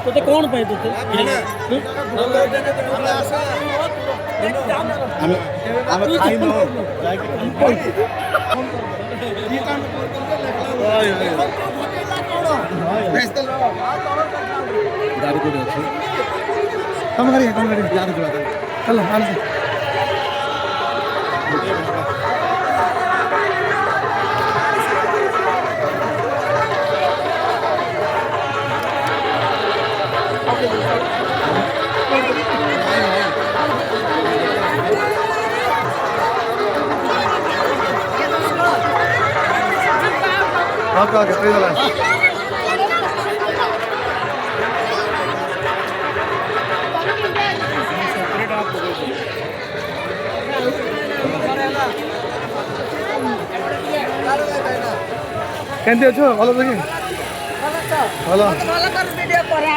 तो कौन पाए तो गाड़ी को कम गाड़ी याद चलो ओके ओके फ्री वाला केंती अछो भलो देखि भलो भलो कर वीडियो करे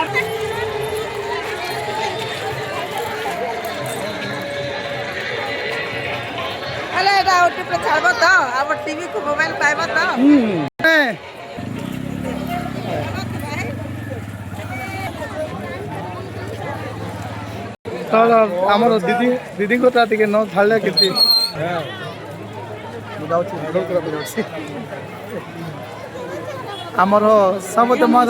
हेलो एटा ओटी पे छाड़बो त अब टीवी को मोबाइल पाइबो त आमर दीदी दीदी को टे न छाड़े कि आमर सब तो मत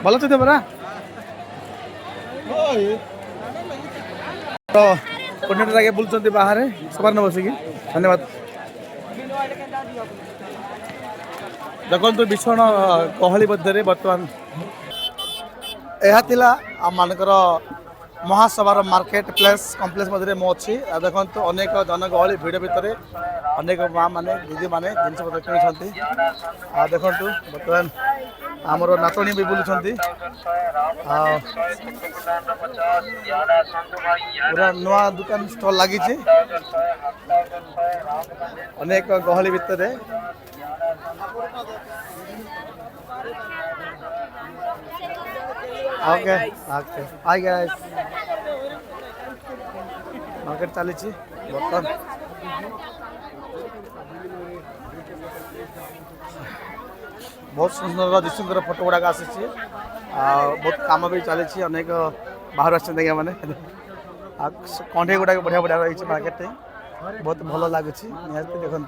भल तो परा तो कोर्डिनेटर आगे बुलूँ बाहर सबार न बसिकी धन्यवाद देखो भीषण गहली मध्य बर्तमान यह आम मानकर महासभार मार्केट प्लेस कम्प्लेक्स मध्य मु अच्छी देखो अनेक जनगहली भिड़ भितर अनेक माँ मैंने दीदी मैंने जिनपत किणुंट देखु बर्तमान आमर नाचणी भी बुलूँ पूरा नुआ दुकान स्टल लगी अनेक गहली भितर okay okay hi guys market चली बर्तमान बहुत सुंदर दिशुंकर फोटो गुड़ाक आसी बहुत काम भी चली अनेक बाहर आगे मैंने कंठे गुड़ाक बढ़िया बढ़िया रही मार्केट बहुत भल लगुच निहती देखु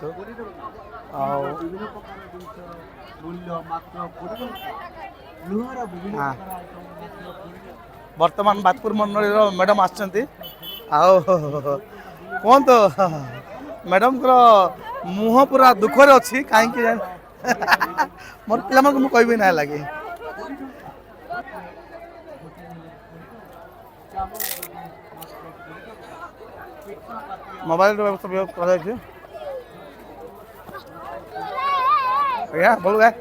बर्तमान बातपुर मंडल मैडम आछंती कौन तो मैडम को मुह पूरा दुखर अच्छी कहीं मोर पिला को कहबी ना लगे मोबाइल व्यवस्था कर बोल गए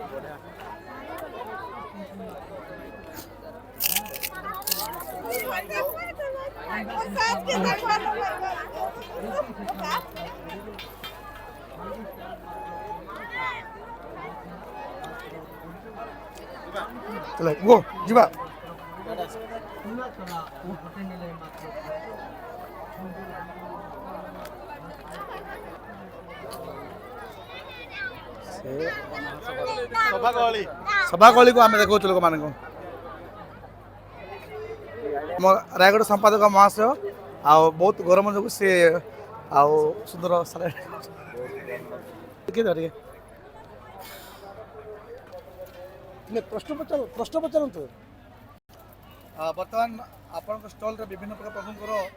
चल गो जीवा सभा गली को आम देखो लोक मान रायगढ़ संपादक महाशय आ बहुत गरम जो सी आ सुंदर प्रश्न पचारत बर्तमान आपण स्टल विभिन्न प्रकार प्रसंगर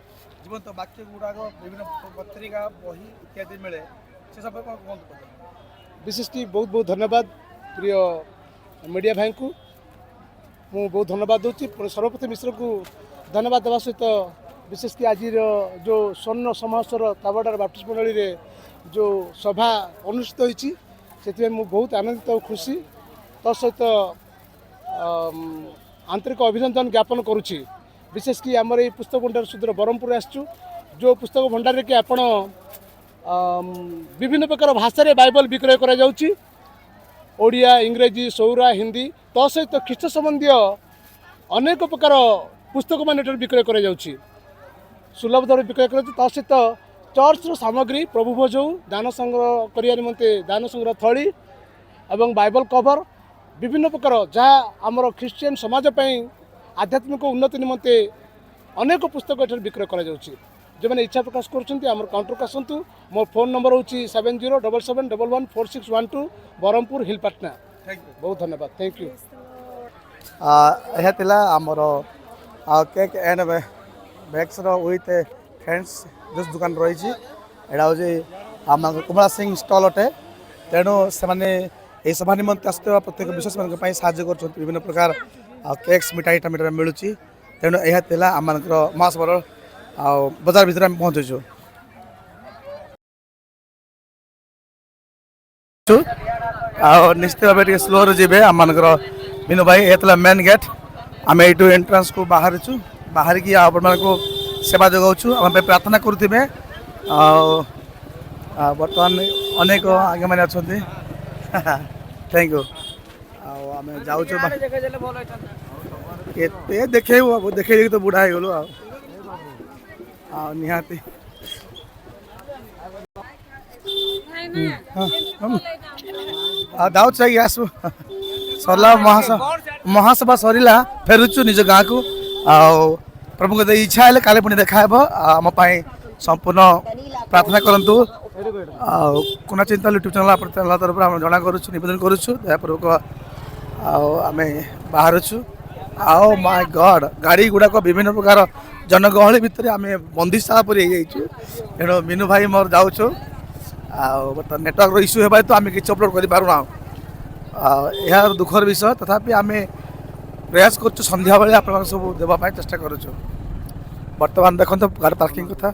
जीवंत वाक्य गुड़ाक विभिन्न पत्रिका बही इत्यादि मिले से सब कहते विशेष बहुत बहुत धन्यवाद प्रिय मीडिया भाई को ମୁଁ ବହୁତ ଧନ୍ୟବାଦ ଦେଉଛି। ସରପତି ମିଶ୍ରକୁ ଧନ୍ୟବାଦ ଦେବା ସହିତ ବିଶେଷ କି ଆଜିର ଯେଉଁ ସ୍ୱର୍ଣ୍ଣ ସମାସର ତାବଡ଼ାର ବାପ୍ଟିଷ୍ଟ ମଣ୍ଡଳୀରେ ଯେଉଁ ସଭା ଅନୁଷ୍ଠିତ ହୋଇଛି ସେଥିପାଇଁ ମୁଁ ବହୁତ ଆନନ୍ଦିତ ଓ ଖୁସି। ତା ସହିତ ଆନ୍ତରିକ ଅଭିନନ୍ଦନ ଜ୍ଞାପନ କରୁଛି। ବିଶେଷ କି ଆମର ଏଇ ପୁସ୍ତକ ଭଣ୍ଡାର ସୁଦୂର ବ୍ରହ୍ମପୁରରେ ଆସିଛୁ, ଯେଉଁ ପୁସ୍ତକ ଭଣ୍ଡାରରେ କି ଆପଣ ବିଭିନ୍ନ ପ୍ରକାର ଭାଷାରେ ବାଇବଲ ବିକ୍ରୟ କରାଯାଉଛି, ଓଡ଼ିଆ, ଇଂରାଜୀ, ସୌରା, ହିନ୍ଦୀ, ତା ସହିତ ଖ୍ରୀଷ୍ଟ ସମ୍ବନ୍ଧୀୟ ଅନେକ ପ୍ରକାର ପୁସ୍ତକ ମାନ ଏଠାରେ ବିକ୍ରୟ କରାଯାଉଛି, ସୁଲଭ ଦରରେ ବିକ୍ରୟ କରାଯାଉଛି। ତା ସହିତ ଚର୍ଚ୍ଚର ସାମଗ୍ରୀ, ପ୍ରଭୁ ଭୋଜ, ଦାନ ସଂଗ୍ରହ କରିବା ନିମନ୍ତେ ଦାନ ସଂଗ୍ରହ ଥଳି ଏବଂ ବାଇବଲ କଭର, ବିଭିନ୍ନ ପ୍ରକାର ଯାହା ଆମର ଖ୍ରୀଷ୍ଟିଆନ ସମାଜ ପାଇଁ ଆଧ୍ୟାତ୍ମିକ ଉନ୍ନତି ନିମନ୍ତେ ଅନେକ ପୁସ୍ତକ ଏଠାରେ ବିକ୍ରୟ କରାଯାଉଛି। ଯେଉଁମାନେ ଇଚ୍ଛା ପ୍ରକାଶ କରୁଛନ୍ତି ଆମର କାଉଣ୍ଟରକୁ ଆସନ୍ତୁ। ମୋ ଫୋନ୍ ନମ୍ବର ହେଉଛି 7077114612 ବ୍ରହ୍ମପୁର ହିଲପାଟନା। ବହୁତ ଧନ୍ୟବାଦ, ଥ୍ୟାଙ୍କ ୟୁ। ଏହା ଥିଲା ଆମର cake and bakers with friends juice ଦୋକାନ ରହିଛି। ଏଇଟା ହେଉଛି ଆମ କୁମଳା ସିଂ ଷ୍ଟଲ୍ ଅଟେ। ତେଣୁ ସେମାନେ ଏହି ସଭା ନିମନ୍ତେ ଆସୁଥିବା ପ୍ରତ୍ୟେକ ବିଶ୍ୱାସମାନଙ୍କ ପାଇଁ ସାହାଯ୍ୟ କରୁଛନ୍ତି। ବିଭିନ୍ନ ପ୍ରକାର କେକ୍ସ ମିଠାଇ ମିଳୁଛି। ତେଣୁ ଏହା ଥିଲା ଆମମାନଙ୍କର ମହାସଭାର ଆଉ ବଜାର ଭିତରେ ଆମେ ପହଞ୍ଚୁଛୁ। ଆଉ ନିଶ୍ଚିତ ଭାବେ ଟିକେ ସ୍ଲୋରେ ଯିବେ ଆମମାନଙ୍କର ବିନୁ ଭାଇ। ଏହା ଥିଲା ମେନ୍ ଗେଟ୍। ଆମେ ଏଇଠୁ ଏଣ୍ଟ୍ରାନ୍ସକୁ ବାହାରିଛୁ, ବାହାରିକି ଆପଣମାନଙ୍କୁ ସେବା ଯୋଗାଉଛୁ। ଆମ ପାଇଁ ପ୍ରାର୍ଥନା କରୁଥିବେ। ଆଉ ବର୍ତ୍ତମାନ ଅନେକ ଆଜ୍ଞାମାନେ ଅଛନ୍ତି। Thank you. ଆଉ ଆମେ ଯାଉଛୁ, କେତେ ଦେଖେଇବୁ, ଦେଖେଇ ଦେଇକି ତ ବୁଢ଼ା ହେଇଗଲୁ ଆଉ ନିହାତି। ଯାଉଛୁ ଆଜ୍ଞା, ଆସିବୁ। ସରିଲା ମହାସଭା ସରିଲା, ଫେରୁଛୁ ନିଜ ଗାଁକୁ। ଆଉ ପ୍ରଭୁଙ୍କ ଇଚ୍ଛା ହେଲେ କାଲି ପୁଣି ଦେଖାହେବ। ଆମ ପାଇଁ ସମ୍ପୂର୍ଣ୍ଣ ପ୍ରାର୍ଥନା କରନ୍ତୁ। ଆଉ କୁନା ଚିନ୍ତା ୟୁଟ୍ୟୁବ୍ ଚ୍ୟାନେଲ୍ ତରଫରୁ ଆମେ ଜଣା କରୁଛୁ, ନିବେଦନ କରୁଛୁ ଦୟାପୂର୍ବକ। ଆଉ ଆମେ ବାହାରୁଛୁ। ଆଉ ମାଇ ଗଡ୍, ଗାଡ଼ି ଗୁଡ଼ାକ ବିଭିନ୍ନ ପ୍ରକାର ଜନଗହଳି ଭିତରେ ଆମେ ବନ୍ଦିଶାଳା ପରି ହେଇଯାଇଛୁ। ତେଣୁ ମିନୁ ଭାଇ ମୋର ଯାଉଛୁ। ଆଉ ବର୍ତ୍ତମାନ ନେଟୱାର୍କର ଇସ୍ୟୁ ହେବା ହେତୁ ଆମେ କିଛି ଅପଲୋଡ଼ କରିପାରୁନାହୁଁ। ଆଉ ଏହା ଦୁଃଖର ବିଷୟ। ତଥାପି ଆମେ ପ୍ରୟାସ କରୁଛୁ ସନ୍ଧ୍ୟାବେଳେ ଆପଣମାନଙ୍କୁ ସବୁ ଦେବା ପାଇଁ ଚେଷ୍ଟା କରୁଛୁ। ବର୍ତ୍ତମାନ ଦେଖନ୍ତୁ ଗାଡ଼ି ପାର୍କିଂ କଥା।